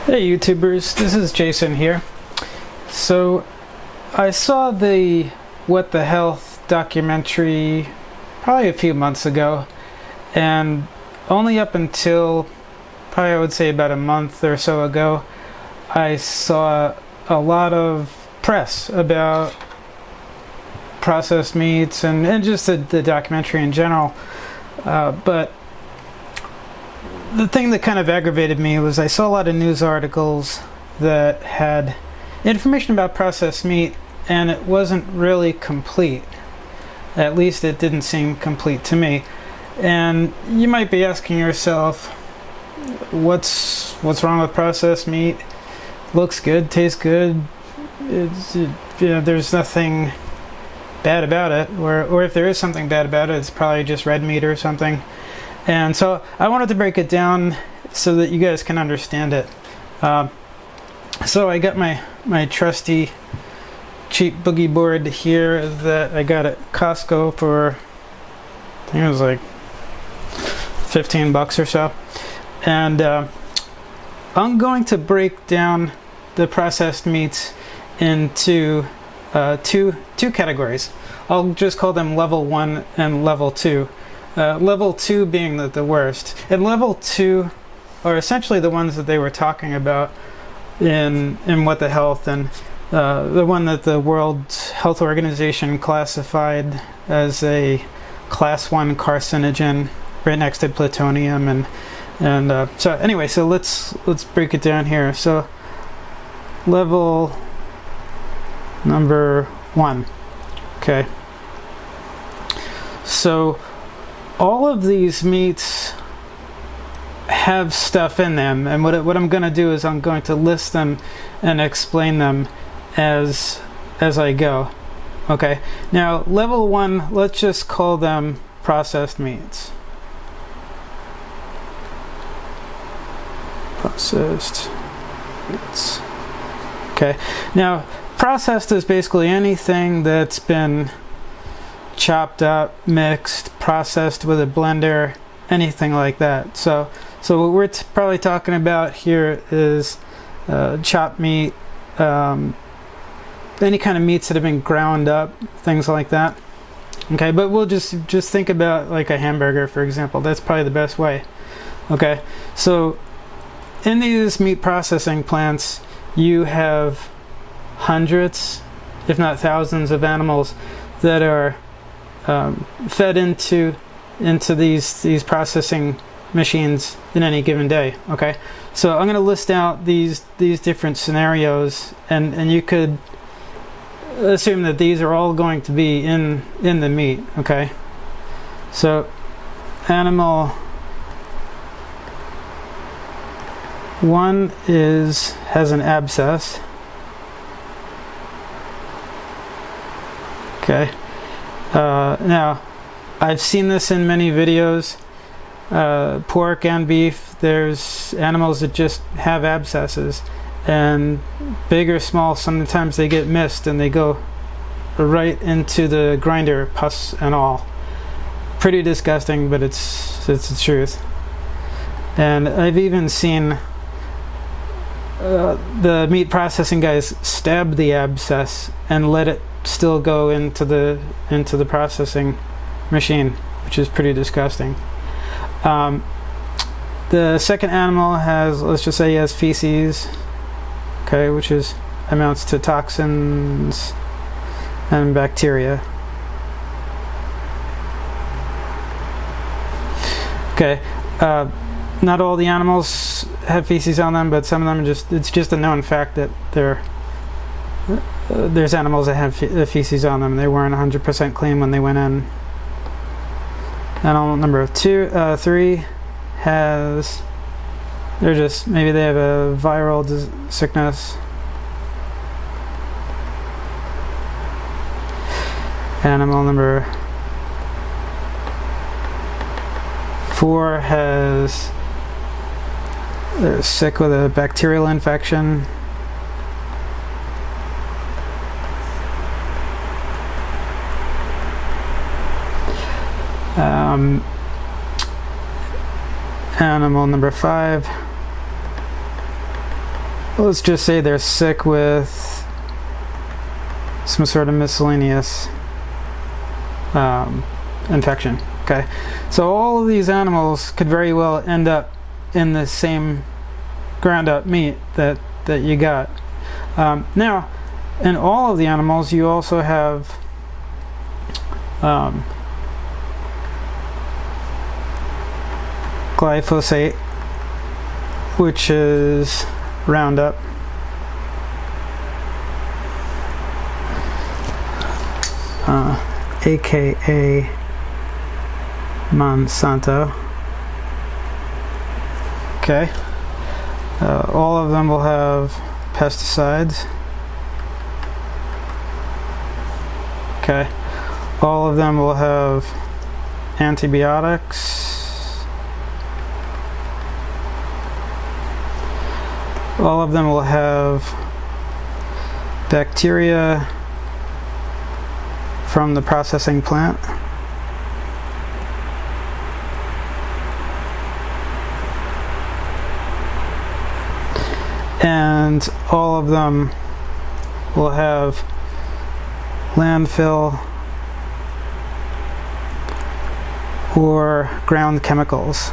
Hey YouTubers, this is Jason here. So I saw the What the Health documentary probably a few months ago, and only up until probably I would say about a month or so ago I saw a lot of press about processed meats and just the documentary in general, but the thing that kind of aggravated me was I saw a lot of news articles that had information about processed meat, and it wasn't really complete. At least it didn't seem complete to me. And you might be asking yourself, what's wrong with processed meat? Looks good, tastes good. There's nothing bad about it, or if there is something bad about it, it's probably just red meat or something. And so I wanted to break it down so that you guys can understand it. So I got my trusty cheap boogie board here that I got at Costco for, I think it was like 15 bucks or so. And I'm going to break down the processed meats into two categories. I'll just call them level 1 and level 2. Level 2 being the worst. And level 2 are essentially the ones that they were talking about in What the Health, and the one that the World Health Organization classified as a class 1 carcinogen right next to plutonium. And so anyway, so let's break it down here. So level number 1. Okay. So all of these meats have stuff in them, and what I'm going to do is I'm going to list them and explain them as I go. Okay, now level 1, let's just call them processed meats. Processed meats. Okay, now processed is basically anything that's been chopped up, mixed, processed with a blender, anything like that. So what we're probably talking about here is chopped meat, any kind of meats that have been ground up, things like that. Okay, but we'll just think about like a hamburger, for example. That's probably the best way. Okay, so in these meat processing plants, you have hundreds, if not thousands, of animals that are fed into these processing machines in any given day. Okay, so I'm going to list out these different scenarios, and you could assume that these are all going to be in the meat. Okay, so animal 1 has an abscess. Okay. Now, I've seen this in many videos. Pork and beef, there's animals that just have abscesses, and big or small, sometimes they get missed and they go right into the grinder, pus and all. Pretty disgusting, but it's the truth. And I've even seen the meat processing guys stab the abscess and let it still go into the processing machine, which is pretty disgusting. The second animal has, let's just say, he has feces, okay, which amounts to toxins and bacteria. Okay, not all the animals have feces on them, but some of them it's just a known fact that there's animals that have feces on them. They weren't 100% clean when they went in. Animal number 3 has, maybe they have a viral sickness. Animal number 4 they're sick with a bacterial infection. Animal number 5 let's just say they're sick with some sort of miscellaneous infection. Okay, so all of these animals could very well end up in the same ground up meat that you got. Now, in all of the animals, you also have glyphosate, which is Roundup. AKA Monsanto. Okay. All of them will have pesticides. Okay. All of them will have antibiotics. All of them will have bacteria from the processing plant. And all of them will have landfill or ground chemicals.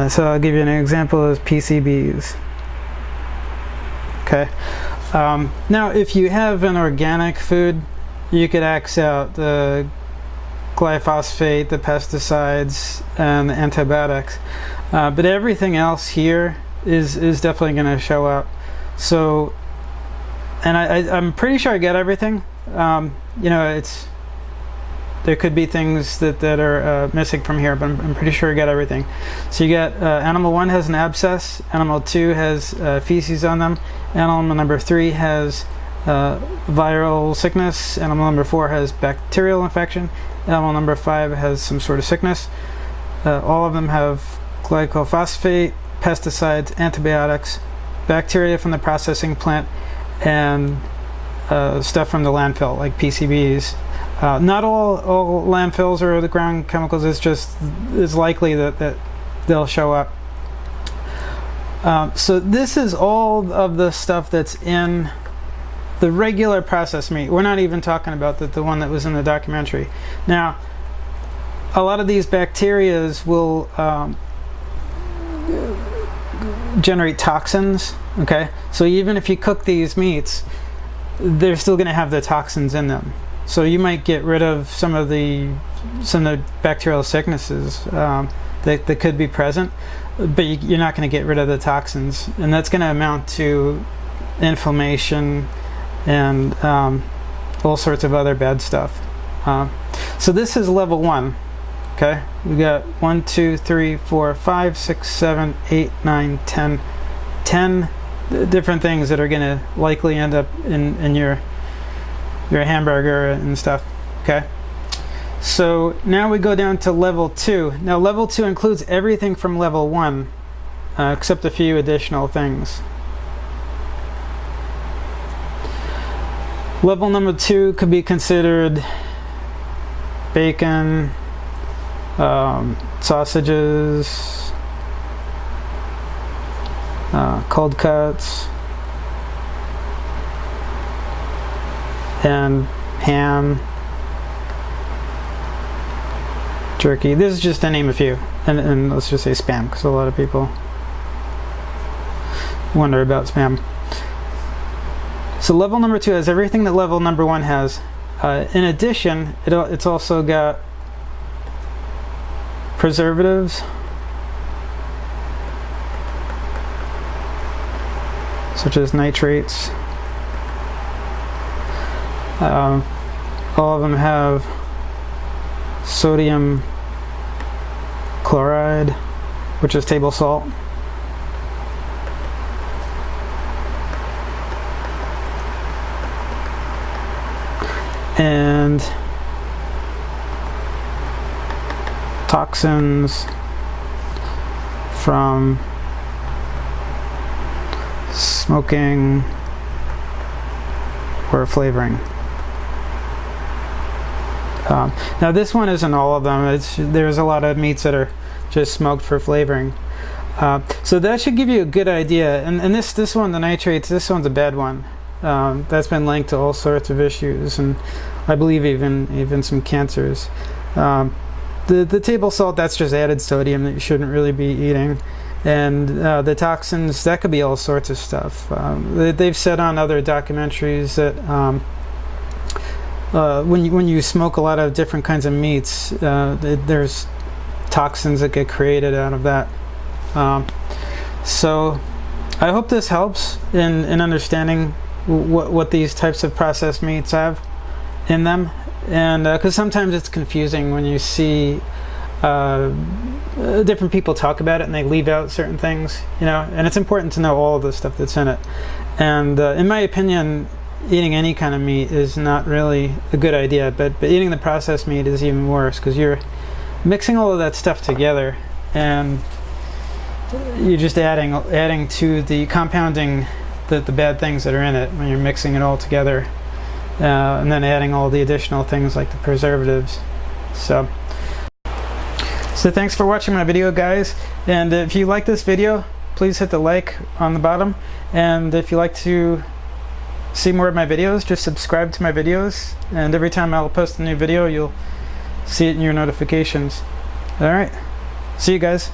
So I'll give you an example of PCBs. Okay. Now, if you have an organic food, you could X out the glyphosate, the pesticides, and the antibiotics. But everything else here is definitely going to show up. So, and I'm pretty sure I get everything. You know, there could be things that are missing from here, but I'm pretty sure I got everything. So you got animal 1 has an abscess, animal 2 has feces on them, animal number 3 has viral sickness, animal number 4 has bacterial infection, animal number 5 has some sort of sickness. All of them have glyphosate, pesticides, antibiotics, bacteria from the processing plant, and stuff from the landfill, like PCBs. Not all landfills or the ground chemicals. It's likely that they'll show up. So this is all of the stuff that's in the regular processed meat. We're not even talking about the one that was in the documentary. Now, a lot of these bacterias will generate toxins. Okay, so even if you cook these meats, they're still going to have the toxins in them. So you might get rid of some of the bacterial sicknesses that could be present, but you're not going to get rid of the toxins, and that's going to amount to inflammation and all sorts of other bad stuff. So this is level 1. Okay, we got 1, 2, 3, 4, 5, 6, 7, 8, 9, 10 different things that are going to likely end up in your hamburger and stuff. Okay, so now we go down to level 2. Now level 2 includes everything from level 1 except a few additional things. Level number 2 could be considered bacon, sausages, cold cuts, and ham, jerky. This is just to name a few, and let's just say spam, because a lot of people wonder about spam. So level number 2 has everything that level number 1 has. In addition, it's also got preservatives, such as nitrates. All of them have sodium chloride, which is table salt. And toxins from smoking or flavoring. Now this one isn't all of them. There's a lot of meats that are just smoked for flavoring. So that should give you a good idea. And this one, the nitrates, this one's a bad one. That's been linked to all sorts of issues, and I believe even some cancers. The table salt, that's just added sodium that you shouldn't really be eating. And the toxins, that could be all sorts of stuff. They've said on other documentaries that when you smoke a lot of different kinds of meats, there's toxins that get created out of that. So I hope this helps in understanding what these types of processed meats have in them, and because sometimes it's confusing when you see different people talk about it and they leave out certain things, and it's important to know all of the stuff that's in it. And in my opinion, eating any kind of meat is not really a good idea, but eating the processed meat is even worse, because you're mixing all of that stuff together and you're just adding to the compounding the bad things that are in it when you're mixing it all together, and then adding all the additional things like the preservatives. So thanks for watching my video, guys, and if you like this video, please hit the like on the bottom, and if you like to see more of my videos, just subscribe to my videos, and every time I'll post a new video, you'll see it in your notifications. Alright, see you guys.